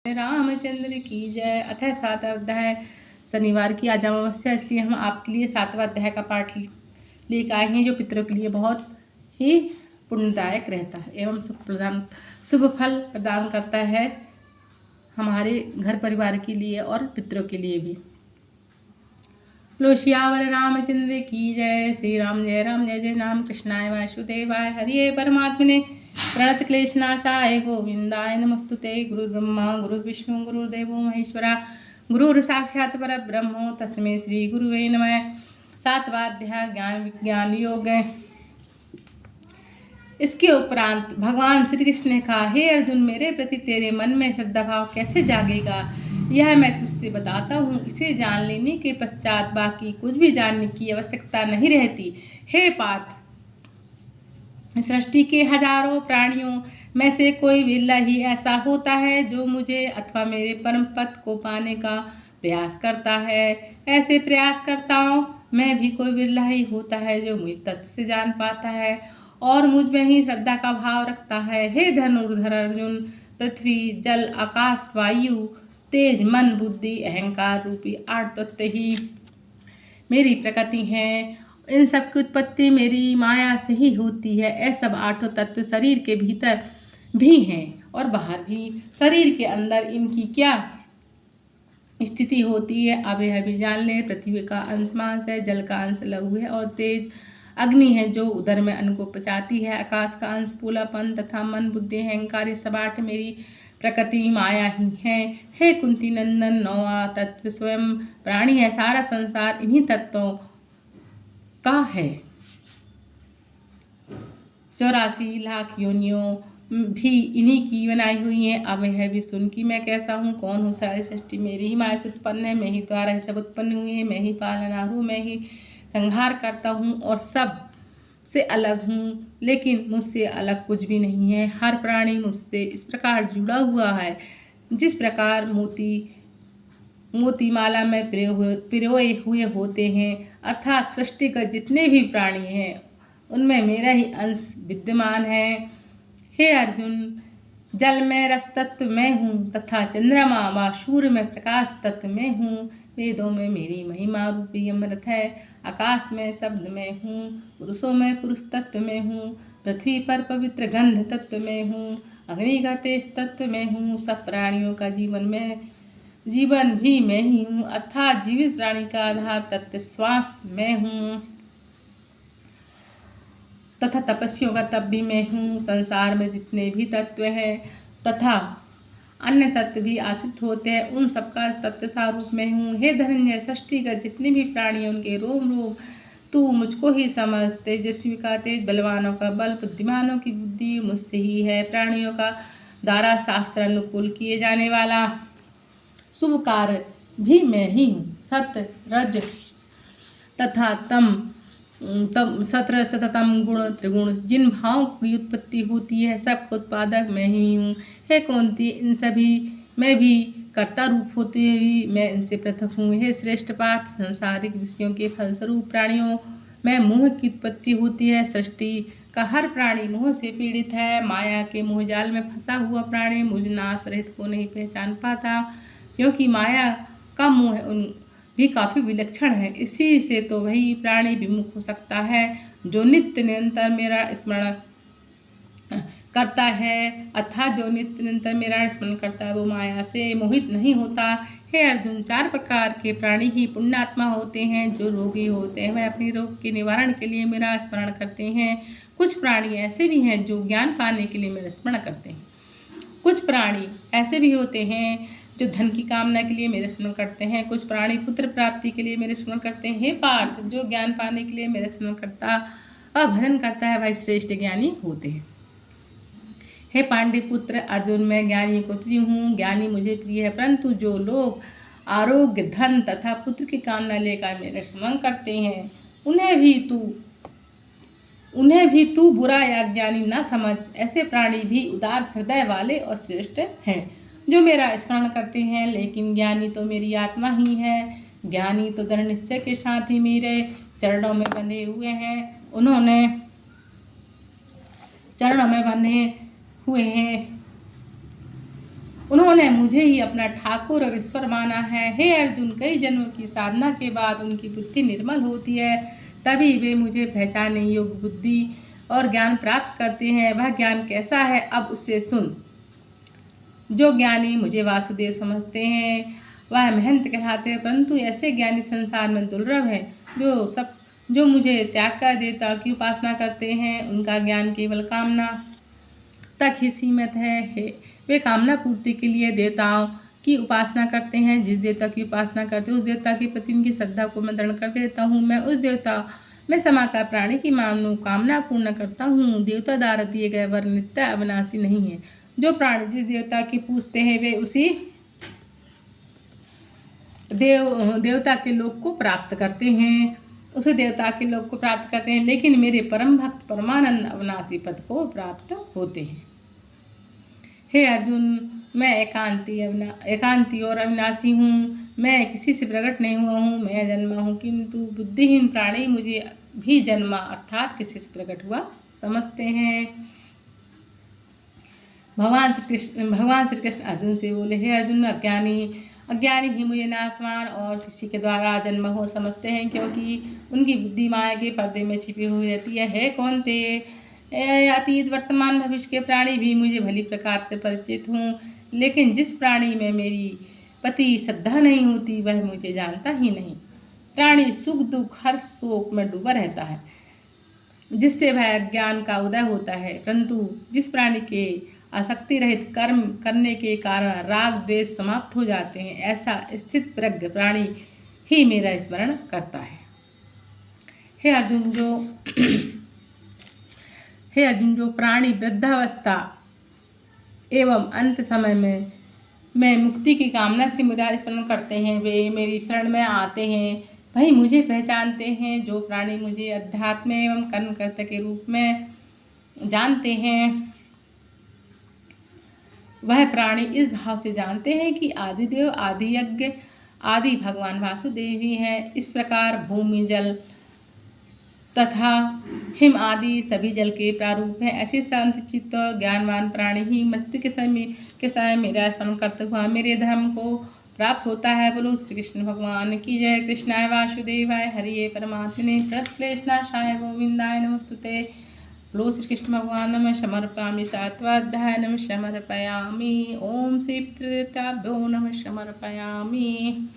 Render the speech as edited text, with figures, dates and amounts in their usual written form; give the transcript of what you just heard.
रामचंद्र की जय। अतः 7वां अध्याय शनिवार की आज अमावस्या, इसलिए हम आपके लिए 7वां अध्याय का पाठ लेकर आए हैं, जो पितरों के लिए बहुत ही पुण्यदायक रहता है एवं शुभ फल प्रदान करता है हमारे घर परिवार के लिए और पितरों के लिए भी। लोशियावर रामचंद्र की जय। श्री राम जय जय राम। कृष्णाय वासुदेवाय हरिये परमात्मने प्रणत क्लेशनाशाय गोविंदाय नमस्तुते। गुरु ब्रह्मा गुरु विष्णु गुरुदेवो महेश्वरा गुरुर साक्षात परब्रह्मो तस्मै श्री गुरुवे नमः। 7वां अध्याय ज्ञान विज्ञान योग। इसके उपरांत भगवान श्री कृष्ण ने कहा, हे अर्जुन, मेरे प्रति तेरे मन में श्रद्धा भाव कैसे जागेगा, यह मैं तुझसे बताता हूँ। इसे जान लेने के पश्चात बाकी कुछ भी जानने की आवश्यकता नहीं रहती। हे पार्थ, सृष्टि के हजारों प्राणियों में से कोई विरला ही ऐसा होता है जो मुझे अथवा मेरे परम पद को पाने का प्रयास करता है। ऐसे प्रयासकर्ताओं में भी कोई विरला ही होता है जो मुझ तत्व से जान पाता है और मुझ में ही श्रद्धा का भाव रखता है। हे धनुर्धर अर्जुन, पृथ्वी जल आकाश वायु तेज मन बुद्धि अहंकार रूपी 8 तत्व ही मेरी प्रकृति है। इन सब की उत्पत्ति मेरी माया से ही होती है। ये सब 8 तत्व शरीर के भीतर भी हैं और बाहर भी। शरीर के अंदर इनकी क्या स्थिति होती है, अब यह भी जान ले। पृथ्वी का अंश मांस है, जल का अंश लघु है और तेज अग्नि है जो उदर में अन्न को पचाती है। आकाश का अंश फूलापन तथा मन बुद्धि अहंकार, ये सब 8 मेरी प्रकृति माया ही है। हे कुंती नंदन, 9वां तत्व स्वयं प्राणी है। सारा संसार इन्हीं तत्वों का है। 84 लाख योनियों भी इन्हीं की बनाई हुई हैं। अब यह भी सुन कि मैं कैसा हूँ, कौन हूँ। सारी सृष्टि मेरी ही माया से उत्पन्न है, मैं ही द्वारा ही सब उत्पन्न हुए हैं। मैं ही पालनहार हूँ, मैं ही संहार करता हूँ और सब से अलग हूँ, लेकिन मुझसे अलग कुछ भी नहीं है। हर प्राणी मुझसे इस प्रकार जुड़ा हुआ है जिस प्रकार मोती माला में पिरोए हुए होते हैं। अर्थात सृष्टि का जितने भी प्राणी हैं उनमें मेरा ही अंश विद्यमान है। हे अर्जुन, जल में रस तत्व में हूँ तथा चंद्रमा व सूर्य में प्रकाश तत्व में हूँ। वेदों में मेरी महिमा रूपी अमृत है। आकाश में शब्द में हूँ, पुरुषों में पुरुष तत्व में हूँ, पृथ्वी पर पवित्र गंध तत्व में हूँ, अग्नि का तेज तत्व में हूँ। सब प्राणियों का जीवन भी मैं ही हूँ, अर्थात जीवित प्राणी का आधार तत्व श्वास में हूँ तथा तपस्वियों का तप भी मैं हूँ। संसार में जितने भी तत्व हैं तथा अन्य तत्व भी आश्रित होते हैं, उन सबका तत्व स्वरूप में हूँ। हे धनंजय, सृष्टि का जितने भी प्राणी उनके रोम रोम तू मुझको ही समझ। तेजस्वी का तेज, बलवानों का बल, बुद्धिमानों की बुद्धि मुझसे ही है। प्राणियों का द्वारा शास्त्र अनुकूल किए जाने वाला शुभ कार्य भी मैं ही हूँ। सत्य रज तथा सतरज तथा तम गुण त्रिगुण जिन भावों की उत्पत्ति होती है, सबका उत्पादक मैं ही हूँ। हे कौंती, इन सभी में भी कर्ता रूप होते ही मैं इनसे पृथक हूँ। हे श्रेष्ठ पार्थ, सांसारिक विषयों के फलस्वरूप प्राणियों में मोह की उत्पत्ति होती है। सृष्टि का हर प्राणी मोह से पीड़ित है। माया के मोहजाल में फंसा हुआ प्राणी मुझ नाश रहित को नहीं पहचान पाता, क्योंकि माया का मोह उन भी काफ़ी विलक्षण है। इसी से तो वही प्राणी विमुख हो सकता है जो नित्य निरंतर मेरा स्मरण करता है, अर्थात जो नित्य निरंतर मेरा स्मरण करता है वो माया से मोहित नहीं होता। हे अर्जुन, 4 प्रकार के प्राणी ही पुण्यात्मा होते हैं। जो रोगी होते हैं वह अपने रोग के निवारण के लिए मेरा स्मरण करते हैं। कुछ प्राणी ऐसे भी हैं जो ज्ञान पाने के लिए मेरा स्मरण करते हैं। कुछ प्राणी ऐसे भी होते हैं जो धन की कामना के लिए मेरे स्मरण करते हैं। कुछ प्राणी पुत्र प्राप्ति के लिए मेरे स्मरण करते हैं। हे पार्थ, जो ज्ञान पाने के लिए मेरे स्मरण करता और भजन करता है वह श्रेष्ठ ज्ञानी होते हैं। हे पांडे पुत्र अर्जुन, मैं ज्ञानी को प्रिय हूँ, ज्ञानी मुझे प्रिय है। परंतु जो लोग आरोग्य धन तथा पुत्र की कामना लेकर मेरे स्मरण करते हैं उन्हें भी तू बुरा या ज्ञानी न समझ। ऐसे प्राणी भी उदार हृदय वाले और श्रेष्ठ हैं जो मेरा स्मरण करते हैं। लेकिन ज्ञानी तो मेरी आत्मा ही है। ज्ञानी तो दृढ़ निश्चय के साथ ही मेरे चरणों में बंधे हुए हैं। उन्होंने चरणों में बंधे हुए हैं उन्होंने मुझे ही अपना ठाकुर और ईश्वर माना है। हे अर्जुन, कई जन्मों की साधना के बाद उनकी बुद्धि निर्मल होती है, तभी वे मुझे पहचानने योग्य बुद्धि और ज्ञान प्राप्त करते हैं। वह ज्ञान कैसा है, अब उसे सुन। जो ज्ञानी मुझे वासुदेव समझते हैं वह महंत कहलाते हैं, परंतु ऐसे ज्ञानी संसार में दुर्लभ है। जो मुझे त्याग कर देवता की उपासना करते हैं, उनका ज्ञान केवल कामना तक ही सीमित है। वे कामना पूर्ति के लिए देवताओं की उपासना करते हैं। जिस देवता की उपासना करते हैं उस देवता के प्रति उनकी श्रद्धा को मैं दृढ़ कर देता हूँ। मैं उस देवता में समाकार प्राणी की मानो कामना पूर्ण करता हूँ। देवता द्वारा दिए गए वर नित्य अविनाशी नहीं है। जो प्राणी जिस देवता की पूजते हैं वे उसी देवता के लोक को प्राप्त करते हैं, उसे देवता के लोक को प्राप्त करते हैं, लेकिन मेरे परम भक्त परमानंद अविनाशी पद को प्राप्त होते हैं। हे अर्जुन, मैं एकांती और अविनाशी हूँ। मैं किसी से प्रकट नहीं हुआ हूँ। मैं जन्मा हूँ, किंतु बुद्धिहीन प्राणी मुझे भी जन्मा अर्थात किसी से प्रकट हुआ समझते हैं। भगवान श्री कृष्ण अर्जुन से बोले, हे अर्जुन, अज्ञानी ही मुझे नाशवान और किसी के द्वारा जन्म हो समझते हैं, क्योंकि उनकी बुद्धि माया के पर्दे में छिपी हुई रहती है। हे कौन्ते, अतीत वर्तमान भविष्य के प्राणी भी मुझे भली प्रकार से परिचित हूँ, लेकिन जिस प्राणी में मेरी पति श्रद्धा नहीं होती वह मुझे जानता ही नहीं। प्राणी सुख दुख हर्ष शोक में डूबा रहता है, जिससे वह ज्ञान का उदय होता है, परंतु जिस प्राणी के आसक्ति रहित कर्म करने के कारण राग द्वेष समाप्त हो जाते हैं, ऐसा स्थित प्रज्ञ प्राणी ही मेरा स्मरण करता है। हे अर्जुन, जो प्राणी वृद्धावस्था एवं अंत समय में मैं मुक्ति की कामना से मेरा स्मरण करते हैं, वे मेरी शरण में आते हैं, वही मुझे पहचानते हैं। जो प्राणी मुझे अध्यात्म एवं कर्मकर्ता के रूप में जानते हैं, वह प्राणी इस भाव से जानते हैं कि आदिदेव आदि यज्ञ आदि भगवान वासुदेव ही हैं। इस प्रकार भूमि जल तथा हिम आदि सभी जल के प्रारूप हैं। ऐसे शांत चित्त और ज्ञानवान प्राणी ही मृत्यु के समय मेरा स्मरण करते हुआ मेरे धर्म को प्राप्त होता है। बोलो श्री कृष्ण भगवान की जय। कृष्णाय वासुदेवाय हरिये परमात्मने प्रणतक्लेशनाशाय गोविंदाय नमोस्तुते। बोलो श्री कृष्ण भगवान नमः समर्पयामि। सात्वाध्याय नमः समर्पयामि। ओम श्री पितृदेवताभ्यो नमः समर्पयामि।